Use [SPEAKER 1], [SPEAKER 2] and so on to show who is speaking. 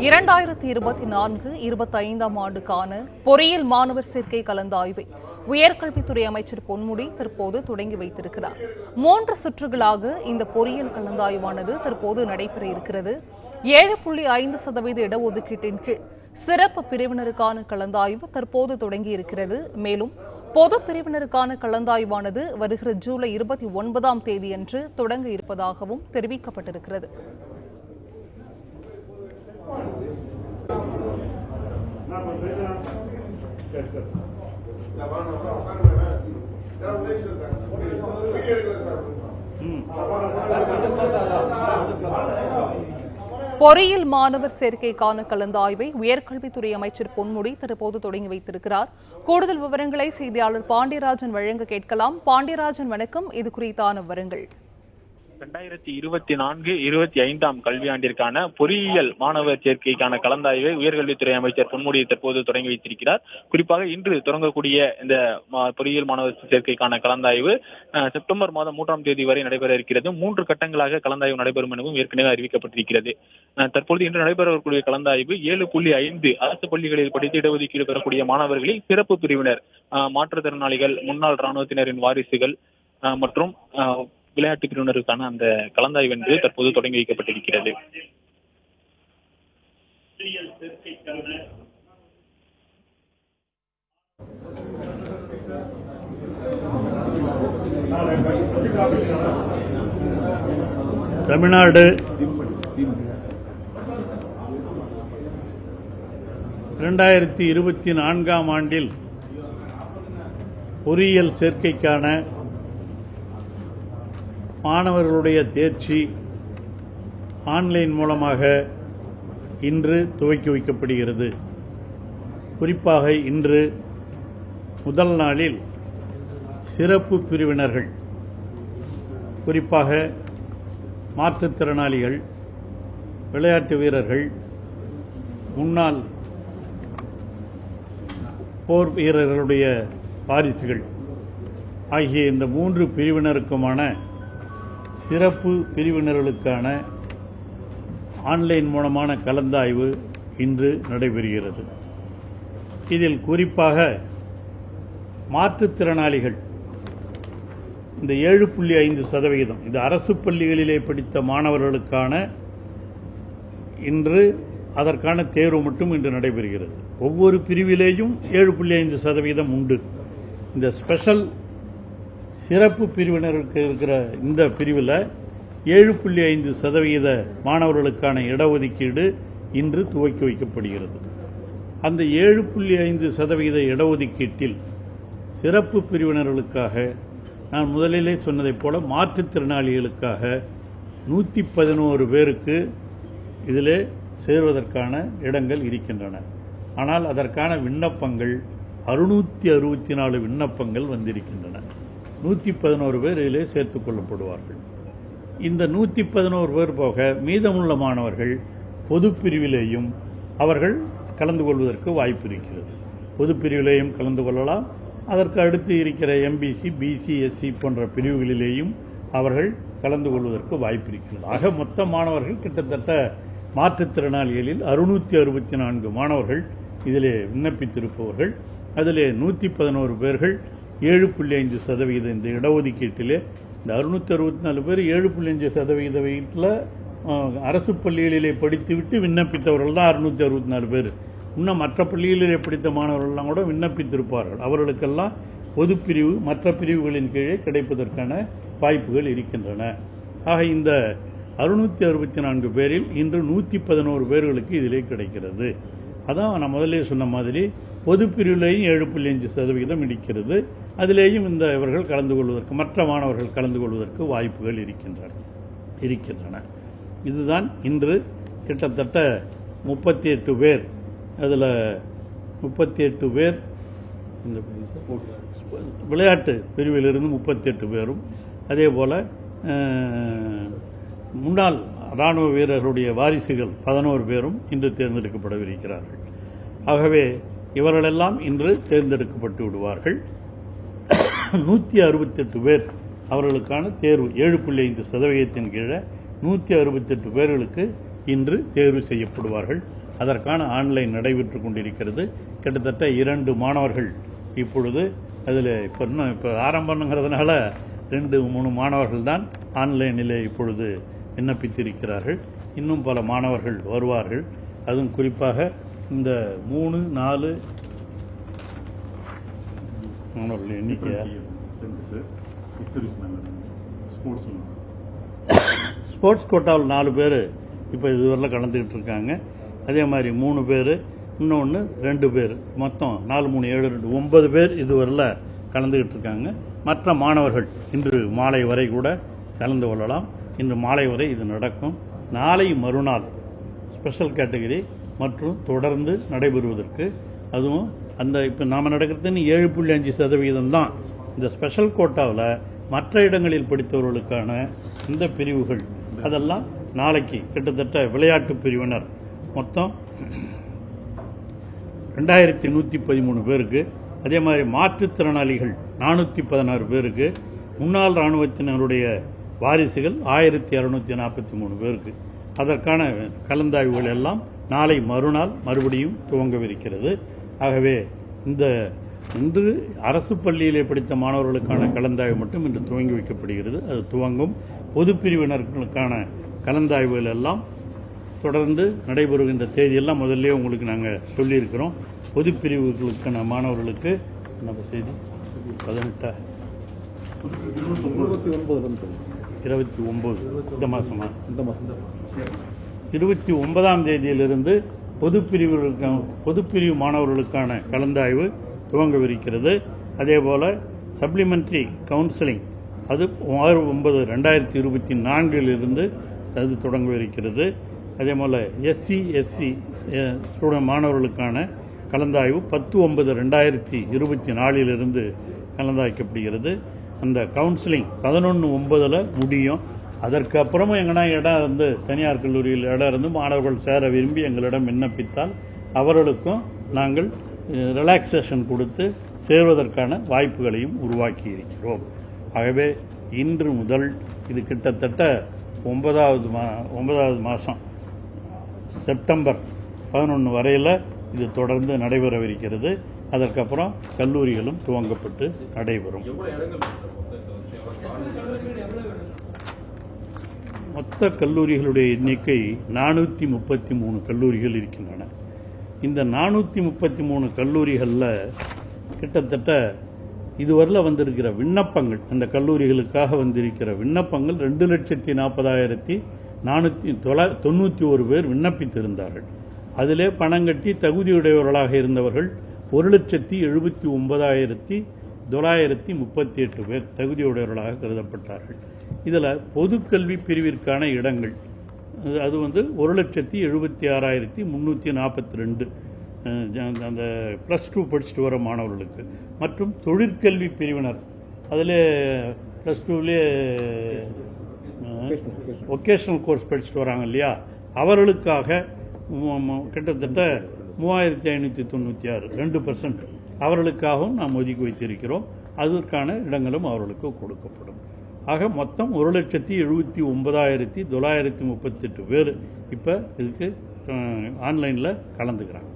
[SPEAKER 1] 2024-25ஆம் ஆண்டுக்கான பொறியியல் மாணவர் சேர்க்கை கலந்தாய்வை உயர்கல்வித்துறை அமைச்சர் பொன்முடி தற்போது தொடங்கி வைத்திருக்கிறார். 3 சுற்றுகளாக இந்த பொறியியல் கலந்தாய்வானது தற்போது நடைபெற இருக்கிறது. 7.5% இடஒதுக்கீட்டின் கீழ் சிறப்பு பிரிவினருக்கான கலந்தாய்வு தற்போது தொடங்கி இருக்கிறது. மேலும் பொது பிரிவினருக்கான கலந்தாய்வானது வருகிற ஜூலை 29ஆம் தேதியன்று தொடங்க இருப்பதாகவும் தெரிவிக்கப்பட்டிருக்கிறது. பொறியியல் மாணவர் சேர்க்கைக்கான கலந்தாய்வை உயர்கல்வித்துறை அமைச்சர் பொன்முடி தற்போது தொடங்கி வைத்திருக்கிறார். கூடுதல் விவரங்களை செய்தியாளர் பாண்டியராஜன் வழங்க கேட்கலாம். பாண்டியராஜன், வணக்கம். இது குறித்தான விவரங்கள்.
[SPEAKER 2] 2024-25ஆம் கல்வியாண்டிற்கான பொறியியல் மாணவர் சேர்க்கைக்கான கலந்தாய்வை உயர்கல்வித்துறை அமைச்சர் பொன்முடி தற்போது தொடங்கி வைத்திருக்கிறார். குறிப்பாக இன்று தொடங்கக்கூடிய இந்த பொறியியல் மாணவர் சேர்க்கைக்கான கலந்தாய்வு செப்டம்பர் மாதம் 3ஆம் தேதி வரை நடைபெற இருக்கிறது. 3 கட்டங்களாக கலந்தாய்வு நடைபெறும் எனவும் ஏற்கனவே அறிவிக்கப்பட்டிருக்கிறது. தற்போது இன்று நடைபெறக்கூடிய கலந்தாய்வு 7.5 அரசு பள்ளிகளில் படித்து இடஒதுக்கீடு பெறக்கூடிய மாணவர்களில் சிறப்பு பிரிவினர், மாற்றுத்திறனாளிகள், முன்னாள் இராணுவத்தினரின் வாரிசுகள் மற்றும் விளையாட்டு பிரிவினருக்கான அந்த கலந்தாய்வு என்று தற்போது தொடங்கி வைக்கப்பட்டிருக்கிறது.
[SPEAKER 3] தமிழ்நாடு 2024ஆம் ஆண்டில் பொறியியல் சேர்க்கைக்கான மாணவர்களுடைய தேர்ச்சி ஆன்லைன் மூலமாக இன்று துவக்கி வைக்கப்படுகிறது. குறிப்பாக இன்று முதல் நாளில் சிறப்பு பிரிவினர்கள், குறிப்பாக மாற்றுத்திறனாளிகள், விளையாட்டு வீரர்கள், முன்னாள் போர் வீரர்களுடைய வாரிசுகள் ஆகிய இந்த 3 பிரிவினருக்குமான சிறப்பு பிரிவினர்களுக்கான ஆன்லைன் மூலமான கலந்தாய்வு இன்று நடைபெறுகிறது. இதில் குறிப்பாக மாற்றுத்திறனாளிகள் இந்த 7.5%, இது அரசு பள்ளிகளிலே படித்த மாணவர்களுக்கான இன்று அதற்கான தேர்வு மட்டும் இன்று நடைபெறுகிறது. ஒவ்வொரு பிரிவிலேயும் 7.5% உண்டு. இந்த ஸ்பெஷல் சிறப்பு பிரிவினருக்கு இருக்கிற இந்த பிரிவில் 7.5% மாணவர்களுக்கான இடஒதுக்கீடு இன்று துவக்கி வைக்கப்படுகிறது. அந்த 7.5% இடஒதுக்கீட்டில் சிறப்பு பிரிவினர்களுக்காக நான் முதலிலே சொன்னதைப் போல மாற்றுத்திறனாளிகளுக்காக 111 பேருக்கு இதிலே சேர்வதற்கான இடங்கள் இருக்கின்றன. ஆனால் அதற்கான விண்ணப்பங்கள் 664 விண்ணப்பங்கள் வந்திருக்கின்றன. 111 பேர் இதிலே சேர்த்துக் கொள்ளப்படுவார்கள். இந்த 111 பேர் போக மீதமுள்ள மாணவர்கள் பொது பிரிவிலேயும் அவர்கள் கலந்து கொள்வதற்கு வாய்ப்பு இருக்கிறது. பொது பிரிவிலேயும் கலந்து கொள்ளலாம். அதற்கு அடுத்து இருக்கிற எம்பிசி, பிசி, எஸ்சி போன்ற பிரிவுகளிலேயும் அவர்கள் கலந்து கொள்வதற்கு வாய்ப்பு இருக்கிறது. ஆக மொத்த மாணவர்கள் கிட்டத்தட்ட மாற்றுத்திறனாளிகளில் 664 மாணவர்கள் இதிலே விண்ணப்பித்திருப்பவர்கள். அதிலே 111 பேர்கள் 7.5% இந்த இடஒதுக்கீட்டிலே, இந்த 664 பேர் 7.5% வீட்டில் அரசு பள்ளிகளிலே படித்துவிட்டு விண்ணப்பித்தவர்கள் தான் 664 பேர். இன்னும் மற்ற பள்ளிகளிலே படித்த மாணவர்கள்லாம் கூட விண்ணப்பித்திருப்பார்கள். அவர்களுக்கெல்லாம் பொது பிரிவு மற்ற பிரிவுகளின் கீழே கிடைப்பதற்கான வாய்ப்புகள் இருக்கின்றன. ஆக இந்த 664 பேரில் இன்று 111 பேர்களுக்கு இதிலே கிடைக்கிறது. அதான் நான் முதலே சொன்ன மாதிரி பொது பிரிவிலேயும் 7.5% இருக்கிறது. அதிலேயும் இந்த இவர்கள் கலந்து கொள்வதற்கு, மற்ற மாணவர்கள் கலந்து கொள்வதற்கு வாய்ப்புகள் இருக்கின்றன. இதுதான் இன்று கிட்டத்தட்ட 38 பேர், அதில் 38 பேர் இந்த விளையாட்டு பிரிவிலிருந்து 38 பேரும், அதே போல முன்னாள் இராணுவ வீரர்களுடைய வாரிசுகள் 11 பேரும் இன்று தேர்ந்தெடுக்கப்படவிருக்கிறார்கள். ஆகவே இவர்களெல்லாம் இன்று தேர்ந்தெடுக்கப்பட்டு விடுவார்கள். 168 பேர் அவர்களுக்கான தேர்வு 7.5% கீழே 168 பேர்களுக்கு இன்று தேர்வு செய்யப்படுவார்கள். அதற்கான ஆன்லைன் நடைபெற்று கொண்டிருக்கிறது. கிட்டத்தட்ட 2 மாணவர்கள் இப்பொழுது அதில் இப்போ ஆரம்பங்கிறதுனால 2-3 மாணவர்கள் தான் ஆன்லைனில் இப்பொழுது விண்ணப்பித்திருக்கிறார்கள். இன்னும் பல மாணவர்கள் வருவார்கள். அதுவும் குறிப்பாக இந்த 3-4 மாணவர்கள் எண்ணிக்கை ஸ்போர்ட்ஸ் கோட்டாவில் 4 பேர் இப்போ இதுவரையில் கலந்துக்கிட்டு இருக்காங்க. அதே மாதிரி 3 பேர், இன்னொன்று 2 பேர், மொத்தம் 4, 3, 7, 2, 9 பேர் இதுவரையில் கலந்துக்கிட்டு இருக்காங்க. மற்ற மாணவர்கள் இன்று மாலை வரை கூட கலந்து கொள்ளலாம். இன்று மாலை வரை இது நடக்கும். நாளை மறுநாள் ஸ்பெஷல் கேட்டகரி மற்றும் தொடர்ந்து நடைபெறுவதற்கு, அதுவும் அந்த இப்போ நாம் நடக்கிறதுன்னு 7.5% தான். இந்த ஸ்பெஷல் கோட்டாவில் மற்ற இடங்களில் படித்தவர்களுக்கான இந்த பிரிவுகள் அதெல்லாம் நாளைக்கு கிட்டத்தட்ட விளையாட்டு பிரிவினர் மொத்தம் 2113 பேருக்கு, அதே மாதிரி மாற்றுத்திறனாளிகள் 416 பேருக்கு, முன்னாள் இராணுவத்தினருடைய வாரிசுகள் 1243 பேருக்கு அதற்கான கலந்தாய்வுகள் எல்லாம் நாளை மறுநாள் மறுபடியும் துவங்கவிருக்கிறது. ஆகவே இன்று அரசு பள்ளியிலே படித்த மாணவர்களுக்கான கலந்தாய்வு மட்டும் இன்று துவங்கி வைக்கப்படுகிறது. அது துவங்கும். பொது பிரிவினர்களுக்கான கலந்தாய்வுகள் எல்லாம் தொடர்ந்து நடைபெறுகின்ற தேதியெல்லாம் முதல்ல உங்களுக்கு நாங்கள் சொல்லியிருக்கிறோம். பொது பிரிவுகளுக்கான மாணவர்களுக்கு நம்ம தேதி 18 29 இந்த மாதமா 29ஆம் தேதியிலிருந்து பொது பிரிவு மாணவர்களுக்கான கலந்தாய்வு துவங்கவிருக்கிறது. அதேபோல சப்ளிமெண்ட்ரி கவுன்சிலிங் அது 6/9/2024 அது தொடங்கவிருக்கிறது. அதே போல் SC/SC ஸ்டூடெண்ட் மாணவர்களுக்கான கலந்தாய்வு 10/9/2024 கலந்தாய்க்கப்படுகிறது. அந்த கவுன்சிலிங் 11/9 முடியும். அதற்கு அப்புறமும் எங்கன்னா இடம் இருந்து தனியார் கல்லூரியில் இடம் இருந்து மாணவர்கள் சேர விரும்பி எங்களிடம் விண்ணப்பித்தால் அவர்களுக்கும் நாங்கள் ரிலாக்ஸேஷன் கொடுத்து சேர்வதற்கான வாய்ப்புகளையும் உருவாக்கி இருக்கிறோம். ஆகவே இன்று முதல் இது கிட்டத்தட்ட 9வது மாதம் செப்டம்பர் 11 வரையில் இது தொடர்ந்து நடைபெறவிருக்கிறது. அதற்கப்புறம் கல்லூரிகளும் துவங்கப்பட்டு நடைபெறும். மொத்த கல்லூரிகளுடைய எண்ணிக்கை 433 கல்லூரிகள் இருக்கின்றன. இந்த 433 கல்லூரிகளில் கிட்டத்தட்ட இதுவரையில் வந்திருக்கிற விண்ணப்பங்கள், அந்த கல்லூரிகளுக்காக வந்திருக்கிற விண்ணப்பங்கள் 2,40,491 பேர் விண்ணப்பித்திருந்தார்கள். அதிலே பணம் கட்டி தகுதியுடையவர்களாக இருந்தவர்கள் 1,79,938 பேர் தகுதியுடையவர்களாக கருதப்பட்டார்கள். இதில் பொதுக்கல்வி பிரிவிற்கான இடங்கள் அது 1,76,342 அந்த +2 படிச்சுட்டு வர மாணவர்களுக்கு, மற்றும் தொழிற்கல்வி பிரிவினர் அதில் +2லே வொகேஷனல் கோர்ஸ் படிச்சுட்டு வராங்க இல்லையா, அவர்களுக்காக கிட்டத்தட்ட 3,596 2% அவர்களுக்காகவும் நாம் ஒதுக்கி வைத்திருக்கிறோம். அதற்கான இடங்களும் அவர்களுக்கு கொடுக்கப்படும். ஆக மொத்தம் 1,79,938 பேர் இப்போ இதுக்கு ஆன்லைனில் கலந்துக்கிறாங்க.